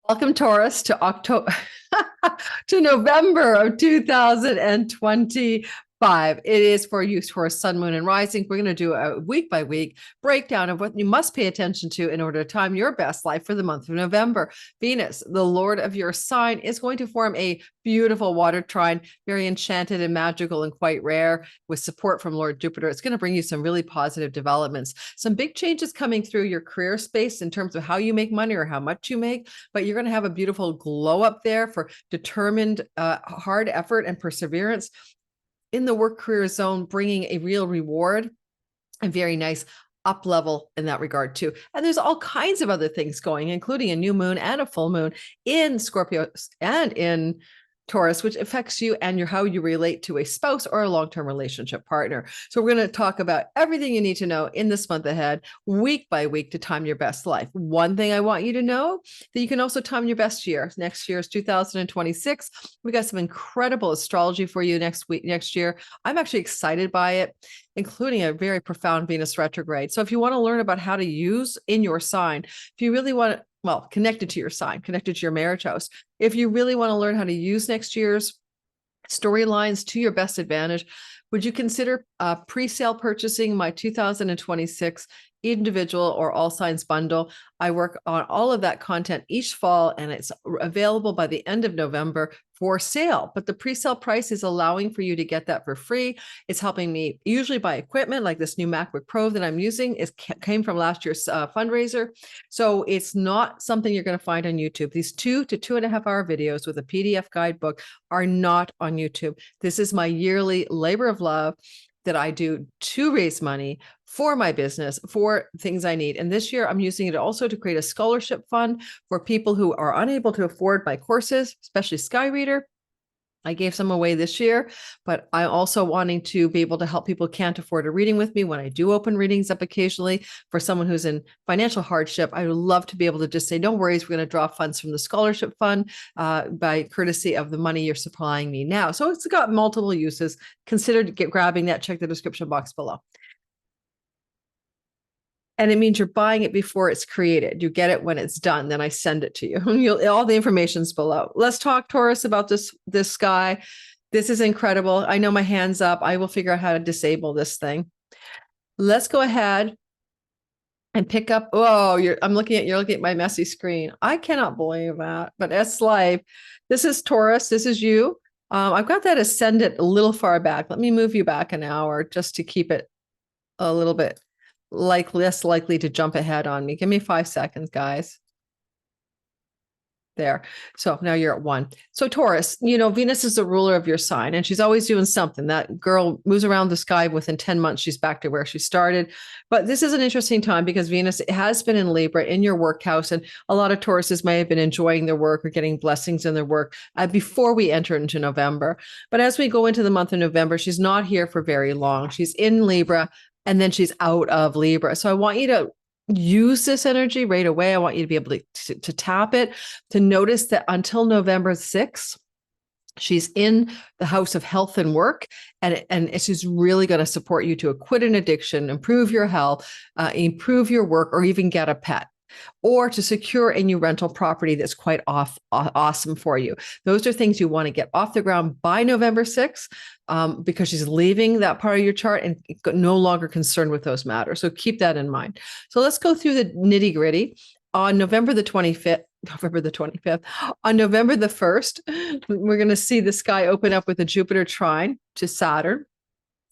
Welcome, Taurus, to October to November of 2025. It is for you, Taurus, Sun, Moon, and Rising. We're going to do a week by week breakdown of what you must pay attention to in order to time your best life for the month of November. Venus, the Lord of your sign, is going to form a beautiful water trine, very enchanted and magical and quite rare, with support from Lord Jupiter. It's going to bring you some really positive developments, some big changes coming through your career space in terms of how you make money or how much you make, but you're going to have a beautiful glow up there for determined hard effort and perseverance in the work career zone, bringing a real reward and very nice up level in that regard too. And there's all kinds of other things going, including a new moon and a full moon in Scorpio and in Taurus, which affects you and how you relate to a spouse or a long-term relationship partner. So we're going to talk about everything you need to know in this month ahead, week by week, to time your best life. One thing I want you to know, that you can also time your best year. Next year is 2026. We got some incredible astrology for you next year. I'm actually excited by it, including a very profound Venus retrograde. So if you want to learn about how to use in your sign, if you really want to, connected to your sign, connected to your marriage house. If you really want to learn how to use next year's storylines to your best advantage, would you consider pre-sale purchasing my 2026 individual or all signs bundle? I work on all of that content each fall, and it's available by the end of November for sale. But the pre-sale price is allowing for you to get that for free. It's helping me usually buy equipment like this new MacBook Pro that I'm using. It came from last year's fundraiser. So it's not something you're going to find on YouTube. These 2 to 2.5 hour videos with a PDF guidebook are not on YouTube. This is my yearly labor of love that I do to raise money for my business, for things I need. And this year I'm using it also to create a scholarship fund for people who are unable to afford my courses, especially Skyreader. I gave some away this year, but I'm also wanting to be able to help people who can't afford a reading with me when I do open readings up occasionally. For someone who's in financial hardship, I would love to be able to just say, no worries, we're going to draw funds from the scholarship fund by courtesy of the money you're supplying me now. So it's got multiple uses. Consider grabbing that. Check the description box below. And it means you're buying it before it's created. You get it when it's done. Then I send it to you. All the information's below. Let's talk, Taurus, about this guy. This is incredible. I know my hand's up. I will figure out how to disable this thing. Let's go ahead and pick up. Oh, you're looking at my messy screen. I cannot believe that. But that's life. This is Taurus. This is you. I've got that ascendant a little far back. Let me move you back an hour just to keep it a little bit less likely to jump ahead on me. Give me 5 seconds, guys. There. So now you're at 1. So Taurus, Venus is the ruler of your sign, and she's always doing something. That girl moves around the sky. Within 10 months, she's back to where she started. But this is an interesting time because Venus has been in Libra in your work house, and a lot of Tauruses may have been enjoying their work or getting blessings in their work before we enter into November. But as we go into the month of November, she's not here for very long. She's in Libra, and then she's out of Libra. So I want you to use this energy right away. I want you to be able to tap it, to notice that until November 6th, she's in the house of health and work, and she's really going to support you to quit an addiction, improve your health, improve your work, or even get a pet, or to secure a new rental property that's quite awesome for you. Those are things you want to get off the ground by November 6th, because she's leaving that part of your chart and no longer concerned with those matters. So keep that in mind. So let's go through the nitty gritty. On November the 25th, on November the 1st, we're going to see the sky open up with a Jupiter trine to Saturn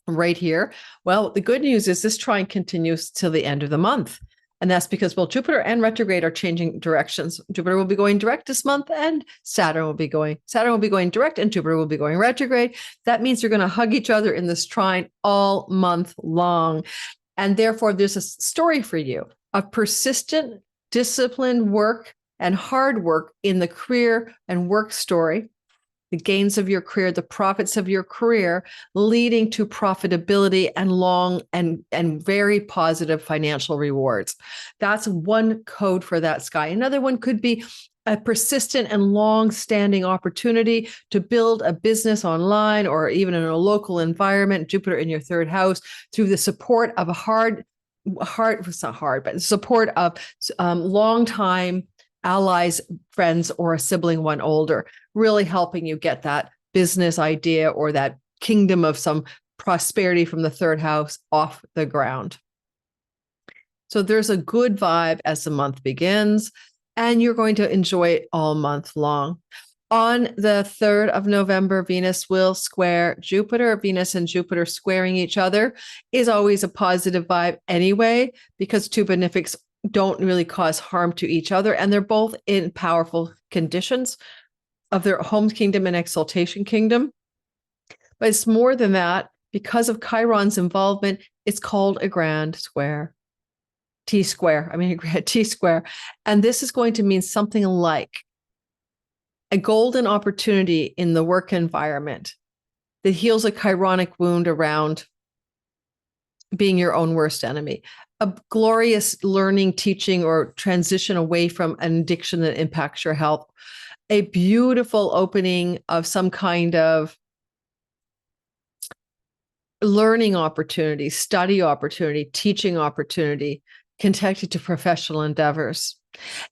right here. Well, the good news is this trine continues till the end of the month. And that's because, Jupiter and retrograde are changing directions. Jupiter will be going direct this month, and Saturn will be going direct, and Jupiter will be going retrograde. That means you're going to hug each other in this trine all month long. And therefore, there's a story for you of persistent, disciplined work and hard work in the career and work story, the gains of your career, the profits of your career, leading to profitability and long and very positive financial rewards. That's one code for that sky. Another one could be a persistent and long-standing opportunity to build a business online or even in a local environment, Jupiter in your 3rd house, through the support of it's not hard, but support of long time allies, friends, or a sibling one older, really helping you get that business idea or that kingdom of some prosperity from the third house off the ground. So there's a good vibe as the month begins, and you're going to enjoy it all month long. On the 3rd of November, Venus will square Jupiter. Venus and Jupiter squaring each other is always a positive vibe anyway, because two benefics don't really cause harm to each other, and they're both in powerful conditions of their home kingdom and exaltation kingdom. But it's more than that. Because of Chiron's involvement, it's called a grand square. T-square. And this is going to mean something like a golden opportunity in the work environment that heals a chironic wound around being your own worst enemy, a glorious learning, teaching, or transition away from an addiction that impacts your health, a beautiful opening of some kind of learning opportunity, study opportunity, teaching opportunity, connected to professional endeavors.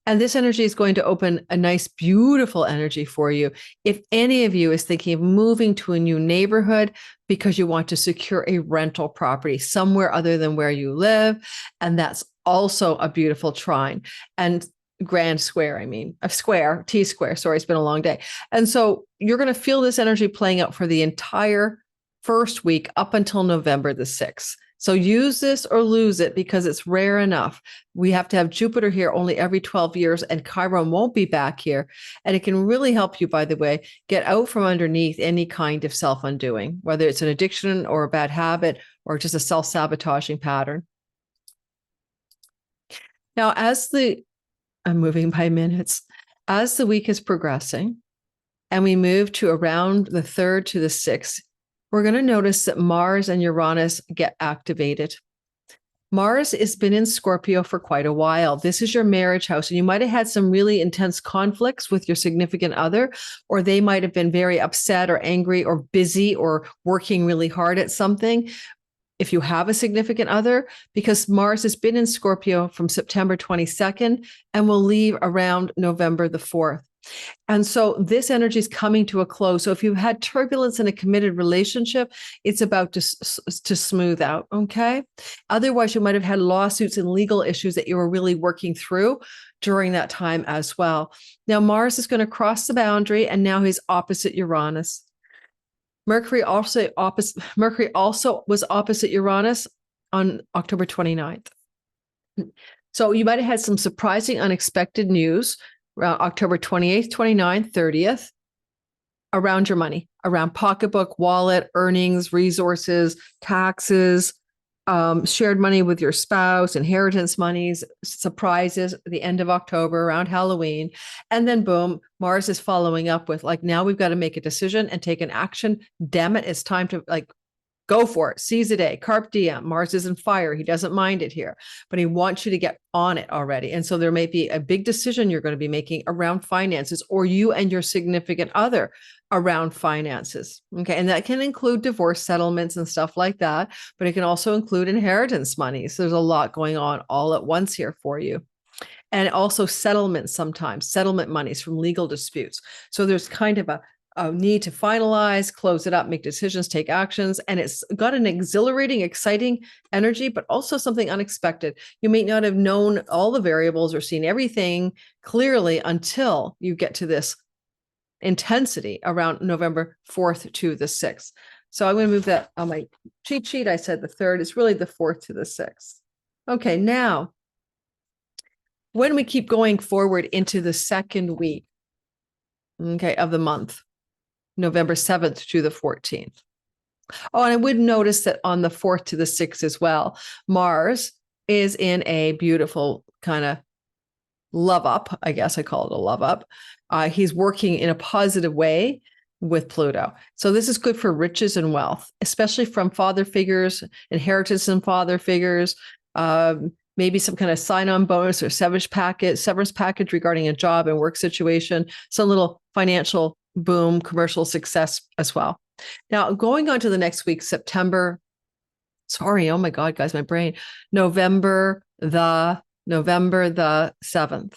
And this energy is going to open a nice, beautiful energy for you. If any of you is thinking of moving to a new neighborhood because you want to secure a rental property somewhere other than where you live, and that's also a beautiful trine. And grand square, a square, T-square, sorry, it's been a long day. And so you're going to feel this energy playing out for the entire first week up until November the 6th. So use this or lose it because it's rare enough. We have to have Jupiter here only every 12 years, and Chiron won't be back here. And it can really help you, by the way, get out from underneath any kind of self-undoing, whether it's an addiction or a bad habit or just a self-sabotaging pattern. Now, I'm moving by minutes, as the week is progressing and we move to around the 3rd to the 6th, we're going to notice that Mars and Uranus get activated. Mars has been in Scorpio for quite a while. This is your marriage house, and you might have had some really intense conflicts with your significant other, or they might have been very upset or angry or busy or working really hard at something. If you have a significant other, because Mars has been in Scorpio from September 22nd and will leave around November the 4th. And so this energy is coming to a close. So if you've had turbulence in a committed relationship, it's about to smooth out, okay? Otherwise, you might have had lawsuits and legal issues that you were really working through during that time as well. Now, Mars is going to cross the boundary, and now he's opposite Uranus. Mercury also was opposite Uranus on October 29th. So you might have had some surprising, unexpected news around October 28th, 29th, 30th, around your money, around pocketbook, wallet, earnings, resources, taxes, shared money with your spouse, inheritance monies, surprises at the end of October around Halloween. And then boom, Mars is following up with now we've got to make a decision and take an action. Damn it, it's time to go for it. Seize the day. Carpe diem. Mars is in fire. He doesn't mind it here, but he wants you to get on it already. And so there may be a big decision you're going to be making around finances, or you and your significant other around finances. Okay. And that can include divorce settlements and stuff like that, but it can also include inheritance money. So there's a lot going on all at once here for you. And also settlements sometimes, settlement monies from legal disputes. So there's kind of a need to finalize, close it up, make decisions, take actions. And it's got an exhilarating, exciting energy, but also something unexpected. You may not have known all the variables or seen everything clearly until you get to this intensity around November 4th to the 6th. So I'm going to move that on my cheat sheet. I said the 3rd. It's really the 4th to the 6th. Okay, now, when we keep going forward into the second week, okay, of the month, November 7th to the 14th. Oh, and I would notice that on the 4th to the 6th as well, Mars is in a beautiful kind of love up. I guess I call it a love up. He's working in a positive way with Pluto. So this is good for riches and wealth, especially from father figures, inheritance and father figures, maybe some kind of sign-on bonus or severance package regarding a job and work situation, some little financial boom, commercial success as well. Now, going on to the next week, oh my God, guys, my brain, November the 7th.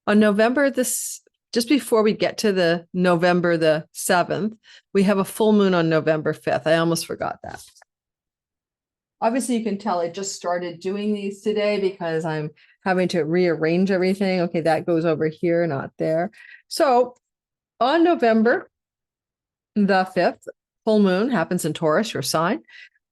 On November this, just before we get to the November the 7th, we have a full moon on November 5th. I almost forgot that. Obviously, you can tell I just started doing these today because I'm having to rearrange everything. Okay, that goes over here, not there. So on November the 5th, full moon happens in Taurus, your sign.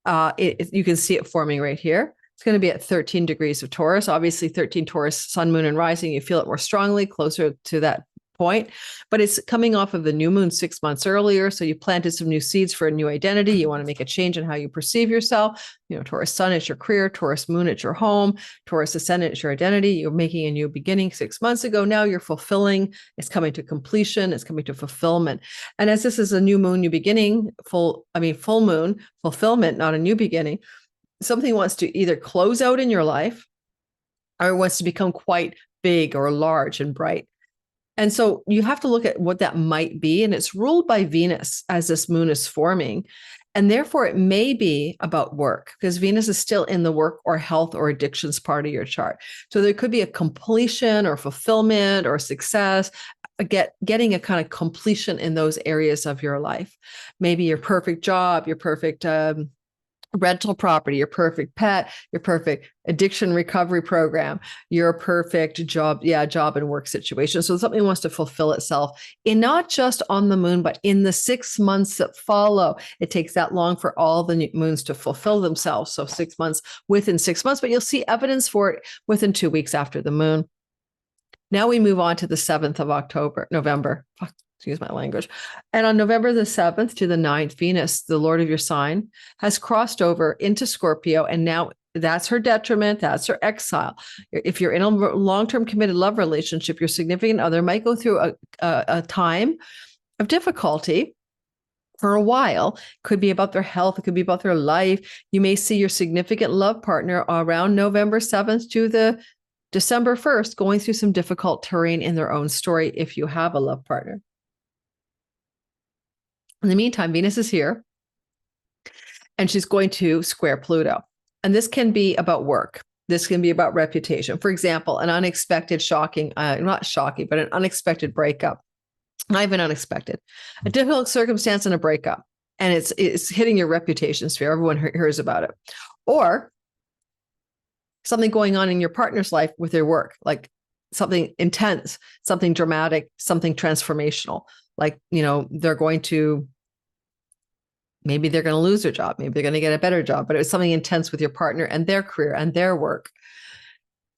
You can see it forming right here. It's going to be at 13 degrees of Taurus. Obviously, 13 Taurus, sun, moon, and rising, you feel it more strongly, closer to that point. But it's coming off of the new moon 6 months earlier. So you planted some new seeds for a new identity. You want to make a change in how you perceive yourself. You know, Taurus sun, it's your career. Taurus moon, it's your home. Taurus ascendant, it's your identity. You're making a new beginning 6 months ago. Now you're fulfilling. It's coming to completion. It's coming to fulfillment. And as this is a new moon, new beginning, full moon, fulfillment, not a new beginning. Something wants to either close out in your life or wants to become quite big or large and bright. And so you have to look at what that might be. And it's ruled by Venus as this moon is forming. And therefore, it may be about work because Venus is still in the work or health or addictions part of your chart. So there could be a completion or fulfillment or success, getting a kind of completion in those areas of your life. Maybe your perfect job, your perfect rental property, your perfect pet, your perfect addiction recovery program, your perfect job and work situation. So something wants to fulfill itself in not just on the moon, but in the 6 months that follow. It takes that long for all the moons to fulfill themselves. So 6 months within 6 months, but you'll see evidence for it within 2 weeks after the moon. Now we move on to the 7th of November. Excuse my language. And on November the 7th to the 9th, Venus, the Lord of your sign, has crossed over into Scorpio. And now that's her detriment. That's her exile. If you're in a long-term committed love relationship, your significant other might go through a time of difficulty for a while. Could be about their health. It could be about their life. You may see your significant love partner around November 7th to the December 1st going through some difficult terrain in their own story if you have a love partner. In the meantime, Venus is here and she's going to square Pluto. And this can be about work. This can be about reputation. For example, an unexpected not shocking, but an unexpected breakup. Not even unexpected. A difficult circumstance and a breakup. And it's hitting your reputation sphere. Everyone hears about it. Or something going on in your partner's life with their work, like something intense, something dramatic, something transformational. Like, maybe they're going to lose their job. Maybe they're going to get a better job, but it was something intense with your partner and their career and their work.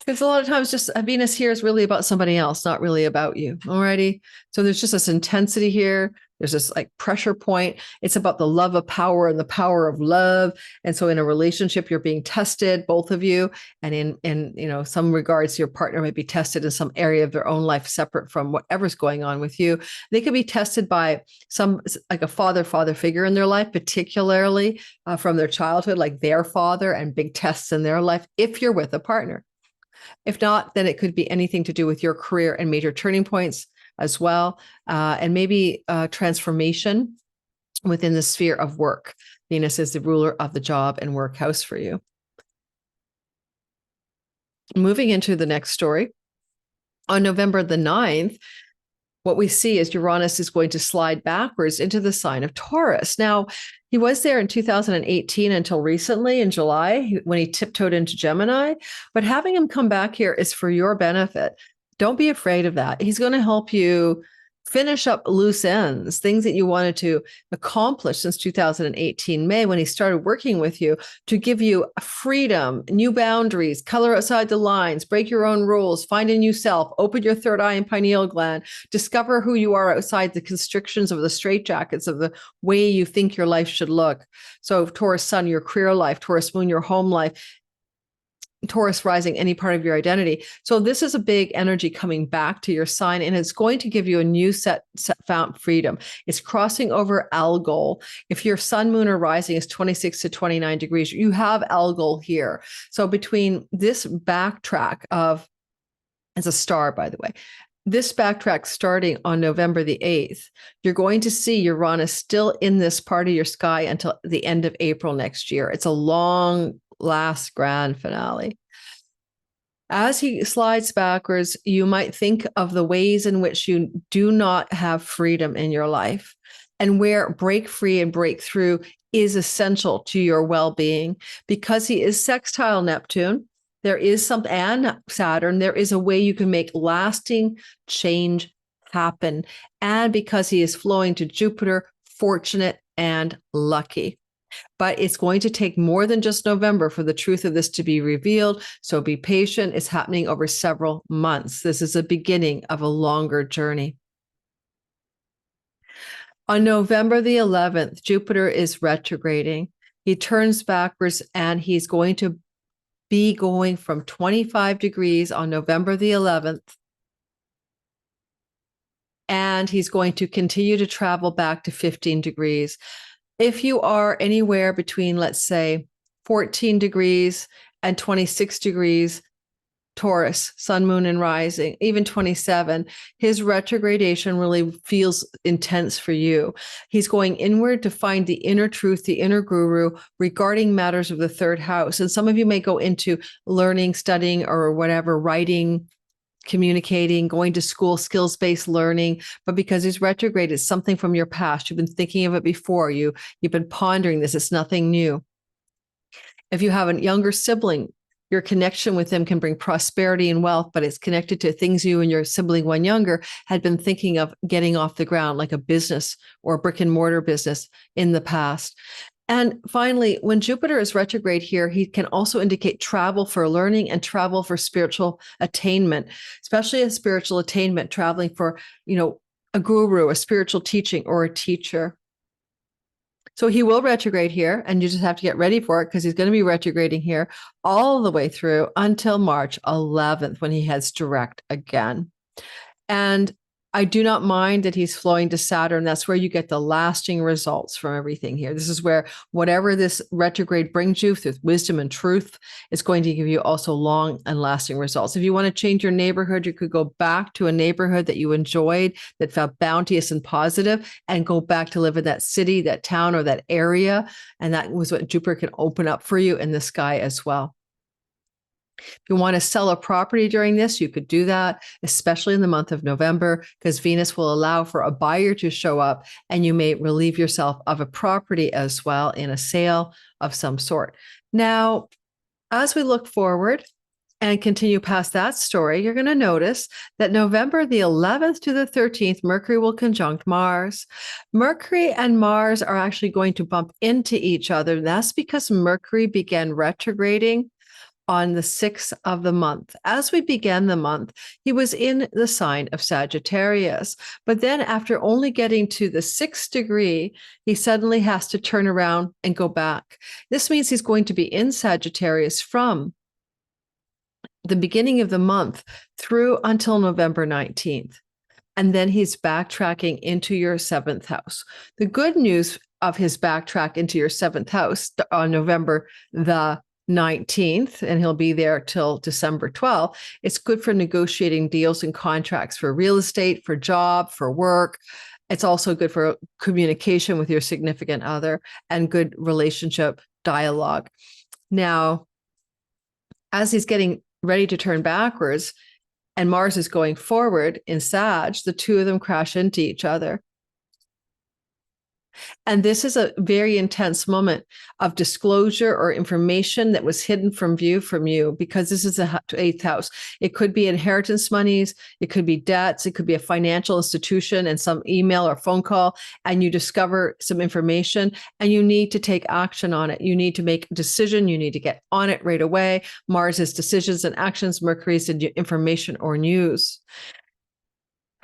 Because a lot of times just Venus here is really about somebody else, not really about you. Alrighty. So there's just this intensity here. There's this like pressure point. It's about the love of power and the power of love. And so in a relationship, you're being tested, both of you. And in some regards, your partner might be tested in some area of their own life, separate from whatever's going on with you. They could be tested by like a father figure in their life, particularly from their childhood, like their father, and big tests in their life if you're with a partner. If not, then it could be anything to do with your career and major turning points as well. And maybe transformation within the sphere of work. Venus is the ruler of the job and work house for you. Moving into the next story. On November the 9th, what we see is Uranus is going to slide backwards into the sign of Taurus. Now, he was there in 2018 until recently in July when he tiptoed into Gemini, but having him come back here is for your benefit. Don't be afraid of that. He's going to help you finish up loose ends, things that you wanted to accomplish since 2018 May when he started working with you, to give you freedom, new boundaries, color outside the lines, break your own rules, find a new self, open your third eye and pineal gland, discover who you are outside the constrictions of the straitjackets of the way you think your life should look. So Taurus sun, your career life, Taurus moon, your home life, Taurus rising, any part of your identity. So this is a big energy coming back to your sign, and it's going to give you a new set found freedom. It's crossing over Algol. If your sun, moon, or rising is 26 to 29 degrees, you have Algol here. So between this backtrack it's a star, by the way, this backtrack starting on November the 8th, you're going to see Uranus still in this part of your sky until the end of April next year. It's a long last grand finale. As he slides backwards, you might think of the ways in which you do not have freedom in your life and where break free and break through is essential to your well-being. Because he is sextile Neptune, there is some, and Saturn, there is a way you can make lasting change happen. And because he is flowing to Jupiter, fortunate and lucky. But it's going to take more than just November for the truth of this to be revealed. So be patient. It's happening over several months. This is a beginning of a longer journey. On November the 11th, Jupiter is retrograding. He turns backwards and he's going to be going from 25 degrees on November the 11th. And he's going to continue to travel back to 15 degrees. If you are anywhere between, let's say, 14 degrees and 26 degrees, Taurus, sun, moon, and rising, even 27, his retrogradation really feels intense for you. He's going inward to find the inner truth, the inner guru regarding matters of the third house. And some of you may go into learning, studying, or whatever, writing, communicating, going to school, skills-based learning, but because he's retrograde, it's something from your past. You've been thinking of it before. You've been pondering this. It's nothing new. If you have a younger sibling, your connection with them can bring prosperity and wealth, but it's connected to things you and your sibling, when younger, had been thinking of getting off the ground, like a business or a brick and mortar business in the past. And finally, when Jupiter is retrograde here, he can also indicate travel for learning and travel for spiritual attainment, especially a spiritual attainment, traveling for, a guru, a spiritual teaching, or a teacher. So he will retrograde here, and you just have to get ready for it because he's going to be retrograding here all the way through until March 11th when he heads direct again. And I do not mind that he's flowing to Saturn. That's where you get the lasting results from everything here. This is where whatever this retrograde brings you through wisdom and truth is going to give you also long and lasting results. If you want to change your neighborhood, you could go back to a neighborhood that you enjoyed, that felt bounteous and positive, and go back to live in that city, that town, or that area. And that was what Jupiter can open up for you in the sky as well. If you want to sell a property during this, you could do that, especially in the month of November, because Venus will allow for a buyer to show up and you may relieve yourself of a property as well in a sale of some sort. Now, as we look forward and continue past that story, you're going to notice that November the 11th to the 13th, Mercury will conjunct Mars. Mercury and Mars are actually going to bump into each other. That's because Mercury began retrograding on the 6th of the month. As we began the month, he was in the sign of Sagittarius. But then after only getting to the 6th degree, he suddenly has to turn around and go back. This means he's going to be in Sagittarius from the beginning of the month through until November 19th. And then he's backtracking into your 7th house. The good news of his backtrack into your 7th house on November the 19th, and he'll be there till December 12th. It's good for negotiating deals and contracts for real estate, for job, for work. It's also good for communication with your significant other and good relationship dialogue. Now, as he's getting ready to turn backwards and Mars is going forward in Sag, the two of them crash into each other. And this is a very intense moment of disclosure or information that was hidden from view from you, because this is the 8th house. It could be inheritance monies. It could be debts. It could be a financial institution and some email or phone call. And you discover some information and you need to take action on it. You need to make a decision. You need to get on it right away. Mars is decisions and actions. Mercury is information or news.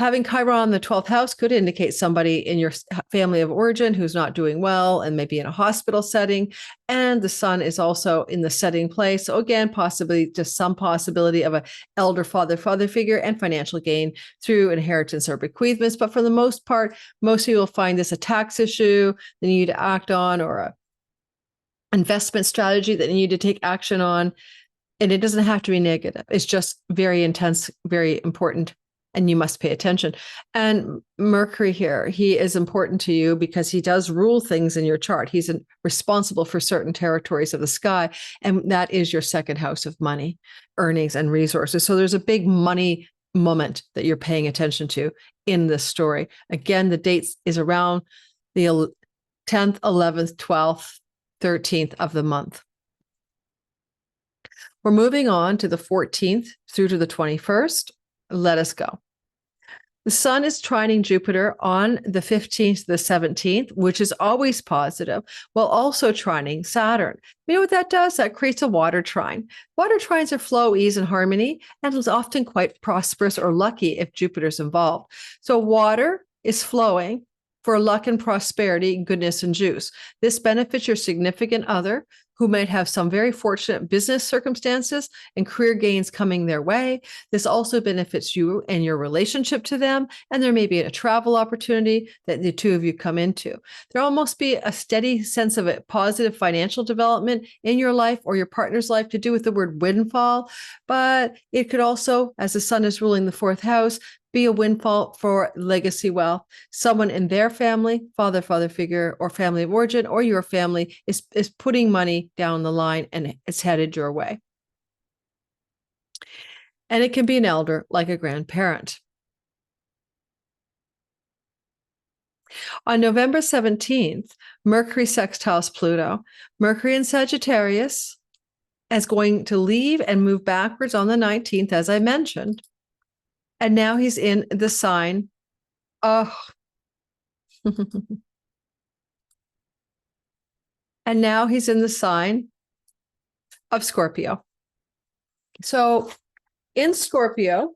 Having Chiron in the 12th house could indicate somebody in your family of origin who's not doing well and maybe in a hospital setting. And the sun is also in the setting place. So again, possibly just some possibility of an elder father figure and financial gain through inheritance or bequeathments. But for the most part, most of you will find this a tax issue that you need to act on, or a investment strategy that you need to take action on. And it doesn't have to be negative. It's just very intense, very important. And you must pay attention. And Mercury here, he is important to you because he does rule things in your chart. He's responsible for certain territories of the sky. And that is your 2nd house of money. earnings and resources. So there's a big money moment that you're paying attention to in this story. Again, the dates is around the 10th, 11th, 12th, 13th of the month. We're moving on to the 14th through to the 21st. Let us go. The sun is trining Jupiter on the 15th to the 17th, which is always positive, while also trining Saturn. You know what that does? That creates a water trine. Water trines are flow, ease, and harmony, and is often quite prosperous or lucky if Jupiter's involved. So water is flowing for luck and prosperity, goodness and juice. This benefits your significant other, who might have some very fortunate business circumstances and career gains coming their way. This also benefits you and your relationship to them, and there may be a travel opportunity that the two of you come into. There almost be a steady sense of a positive financial development in your life or your partner's life to do with the word windfall, but it could also, as the sun is ruling the fourth house, be a windfall for legacy wealth. Someone in their family, father figure, or family of origin, or your family is putting money down the line and it's headed your way. And it can be an elder, like a grandparent. On November 17th, Mercury sextiles Pluto. Mercury in Sagittarius is going to leave and move backwards on the 19th, as I mentioned. And now he's in the sign of, and now he's in the sign of Scorpio. So in Scorpio,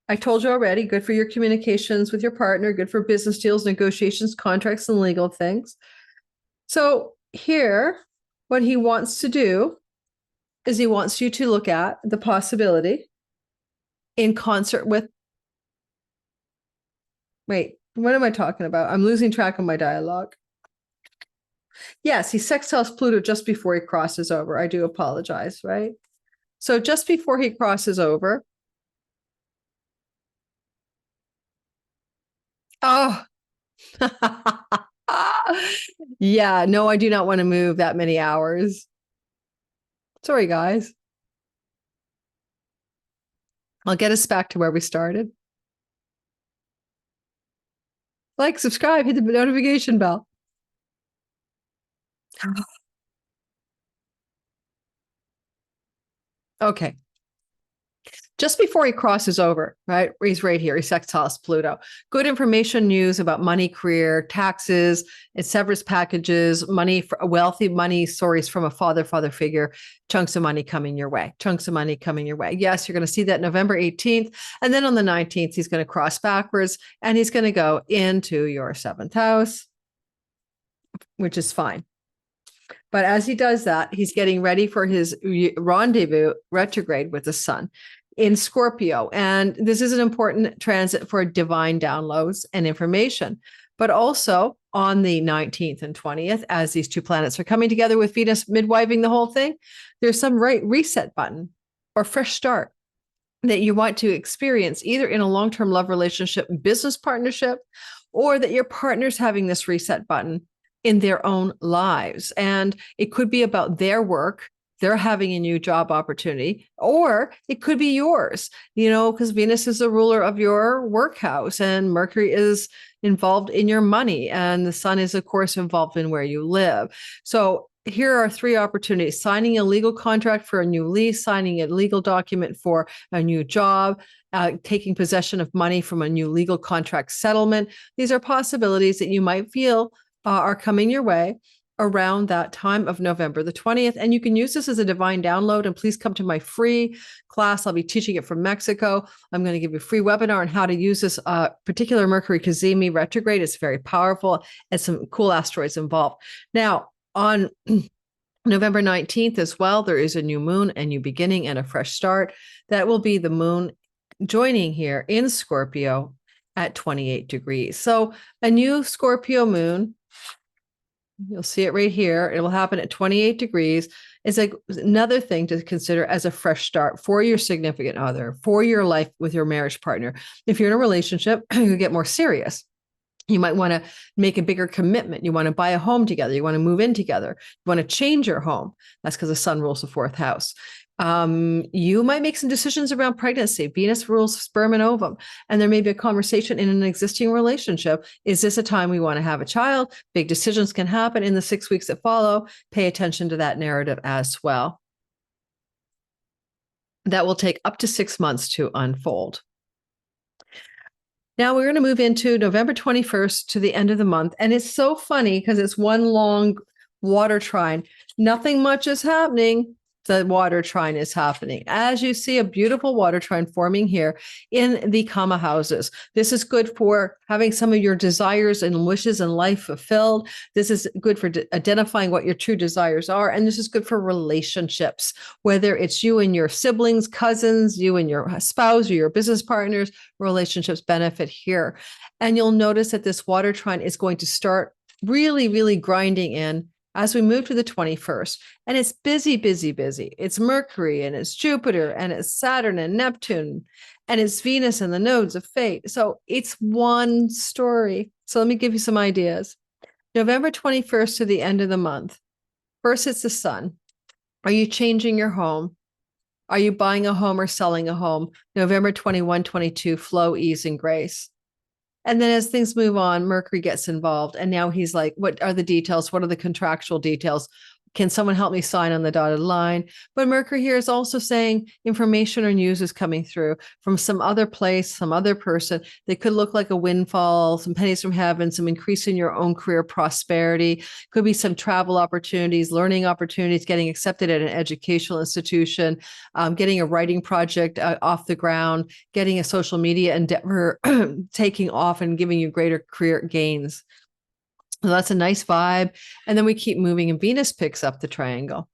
I told you already, good for your communications with your partner, good for business deals, negotiations, contracts, and legal things. So here, what he wants to do is he wants you to look at the possibility in concert with, wait, what am I talking about? I'm losing track of my dialogue. Yes, he sextiles Pluto just before he crosses over. I do apologize, right? So just before he crosses over. Oh, yeah, no, I do not want to move that many hours. Sorry, guys. I'll get us back to where we started. Like, subscribe, hit the notification bell. Okay. Just before he crosses over, right? He's right here. He sextiles Pluto. Good information, news about money, career, taxes, and severance packages, money, for wealthy money stories from a father figure, chunks of money coming your way, chunks of money coming your way. Yes, you're going to see that November 18th. And then on the 19th, he's going to cross backwards and he's going to go into your 7th house, which is fine. But as he does that, he's getting ready for his rendezvous retrograde with the sun in Scorpio. And this is an important transit for divine downloads and information. But also on the 19th and 20th, as these two planets are coming together with Venus midwiving the whole thing, there's some reset button or fresh start that you want to experience either in a long-term love relationship, business partnership, or that your partner's having this reset button in their own lives. And it could be about their work. They're having a new job opportunity, or it could be yours, because Venus is the ruler of your work house and Mercury is involved in your money. And the sun is, of course, involved in where you live. So here are 3 opportunities: signing a legal contract for a new lease, signing a legal document for a new job, taking possession of money from a new legal contract settlement. These are possibilities that you might feel are coming your way around that time of November the 20th. And you can use this as a divine download. And please come to my free class. I'll be teaching it from Mexico. I'm going to give you a free webinar on how to use this particular Mercury Cazimi retrograde. It's very powerful and some cool asteroids involved. Now, on November 19th as well, there is a new moon, a new beginning, and a fresh start. That will be the moon joining here in Scorpio at 28 degrees. So a new Scorpio moon, you'll see it right here. It will happen at 28 degrees. It's like another thing to consider as a fresh start for your significant other, for your life with your marriage partner. If you're in a relationship, you get more serious. You might want to make a bigger commitment. You want to buy a home together. You want to move in together. You want to change your home. That's because the sun rules the 4th house. You might make some decisions around pregnancy. Venus rules sperm and ovum, and there may be a conversation in an existing relationship. Is this a time we want to have a child? Big decisions can happen in the 6 weeks that follow. Pay attention to that narrative as well. That will take up to 6 months to unfold. Now we're going to move into November 21st to the end of the month. And it's so funny because it's one long water trine. Nothing much is happening. The water trine is happening. As you see, a beautiful water trine forming here in the Kama houses. This is good for having some of your desires and wishes in life fulfilled. This is good for identifying what your true desires are. And this is good for relationships, whether it's you and your siblings, cousins, you and your spouse or your business partners, relationships benefit here. And you'll notice that this water trine is going to start really, really grinding in as we move to the 21st. And it's busy, busy, busy. It's Mercury and it's Jupiter and it's Saturn and Neptune and it's Venus and the nodes of fate. So it's one story. So let me give you some ideas. November 21st to the end of the month. First, it's the sun. Are you changing your home? Are you buying a home or selling a home? November 21, 22, flow, ease, and grace. And then as things move on, Mercury gets involved. And now he's like, what are the details? What are the contractual details? Can someone help me sign on the dotted line? But Mercury here is also saying information or news is coming through from some other place, some other person. They could look like a windfall, some pennies from heaven, some increase in your own career prosperity. Could be some travel opportunities, learning opportunities, getting accepted at an educational institution, getting a writing project off the ground, getting a social media endeavor taking off and giving you greater career gains. So that's a nice vibe. And then we keep moving and Venus picks up the triangle.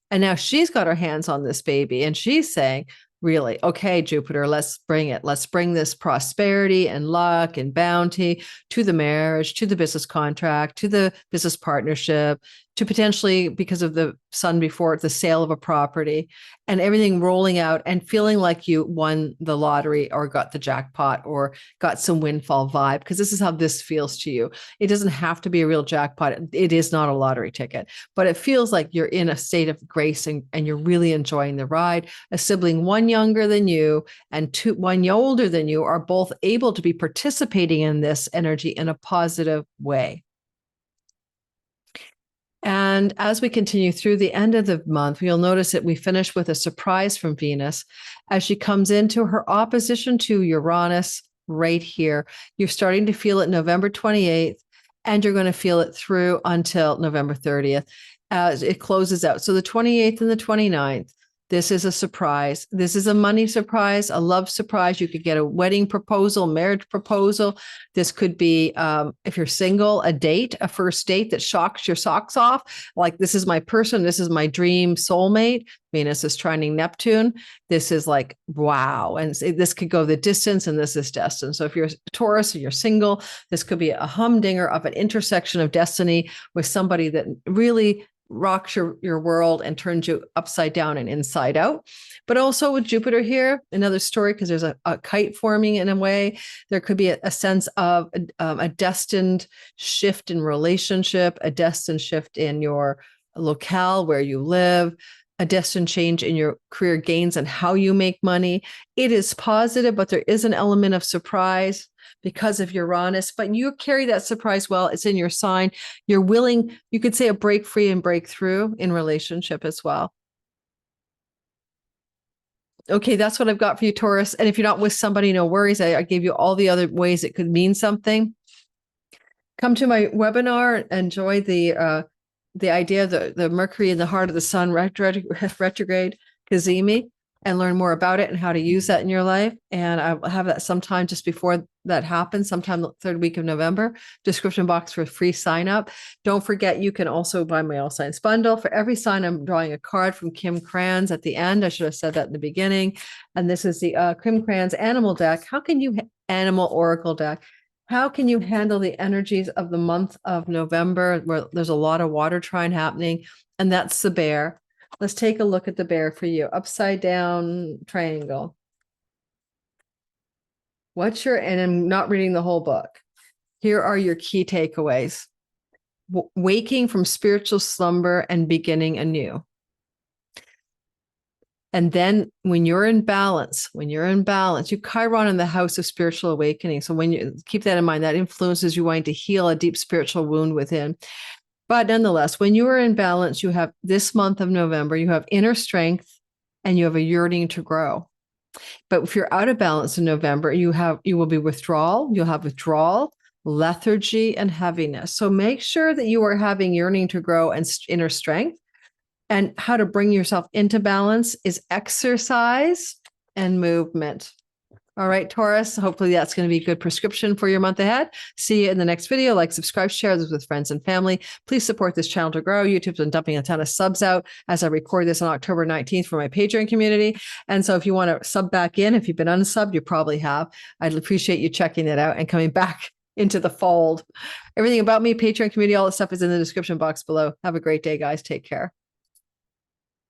And now she's got her hands on this baby and she's saying, really, okay, Jupiter, let's bring it. Let's bring this prosperity and luck and bounty to the marriage, to the business contract, to the business partnership, to potentially, because of the sun before it, the sale of a property and everything rolling out and feeling like you won the lottery or got the jackpot or got some windfall vibe, because this is how this feels to you. It doesn't have to be a real jackpot. It is not a lottery ticket, but it feels like you're in a state of grace and you're really enjoying the ride. A sibling, one younger than you and one older than you, are both able to be participating in this energy in a positive way. And as we continue through the end of the month, you'll notice that we finish with a surprise from Venus as she comes into her opposition to Uranus right here. You're starting to feel it November 28th, and you're going to feel it through until November 30th as it closes out. So the 28th and the 29th, this is a surprise. This is a money surprise, a love surprise. You could get a wedding proposal, marriage proposal. This could be, if you're single, a date, a first date that shocks your socks off. Like, this is my person. This is my dream soulmate. Venus is trining Neptune. This is like, wow. And this could go the distance and this is destined. So if you're a Taurus or you're single, this could be a humdinger of an intersection of destiny with somebody that really rocks your world and turns you upside down and inside out. But also with Jupiter here, another story, because there's a kite forming in a way. There could be a sense of a destined shift in relationship, a destined shift in your locale where you live, a destined change in your career gains and how you make money. It is positive, but there is an element of surprise because of Uranus, but you carry that surprise well. It's in your sign. You're willing, you could say, a break free and break through in relationship as well. Okay, that's what I've got for you, Taurus. And if you're not with somebody, no worries. I gave you all the other ways it could mean something. Come to my webinar. Enjoy the idea of the Mercury in the heart of the sun retrograde Kazemi, and learn more about it and how to use that in your life. And I'll have that sometime just before that happens, sometime the third week of November. Description box for free sign up. Don't forget, you can also buy my All Signs bundle. For every sign, I'm drawing a card from Kim Kranz at the end. I should have said that in the beginning. And this is the Kim Kranz Animal Deck. How can you, Animal Oracle Deck? How can you handle the energies of the month of November, where there's a lot of water trine happening? And that's the bear. Let's take a look at the bear for you. Upside down triangle. And I'm not reading the whole book. Here are your key takeaways. Waking from spiritual slumber and beginning anew. And then when you're in balance, you Chiron in the house of spiritual awakening. So when you keep that in mind, that influences you wanting to heal a deep spiritual wound within. But nonetheless, when you are in balance, you have this month of November, you have inner strength and you have a yearning to grow. But if you're out of balance in November, you will be withdrawal, you'll have withdrawal, lethargy, and heaviness. So make sure that you are having yearning to grow and inner strength. And how to bring yourself into balance is exercise and movement. All right, Taurus, hopefully that's going to be a good prescription for your month ahead. See you in the next video. Like, subscribe, share this with friends and family. Please support this channel to grow. YouTube's been dumping a ton of subs out as I record this on October 19th for my Patreon community. And so if you want to sub back in, if you've been unsubbed, you probably have. I'd appreciate you checking it out and coming back into the fold. Everything about me, Patreon community, all that stuff is in the description box below. Have a great day, guys. Take care.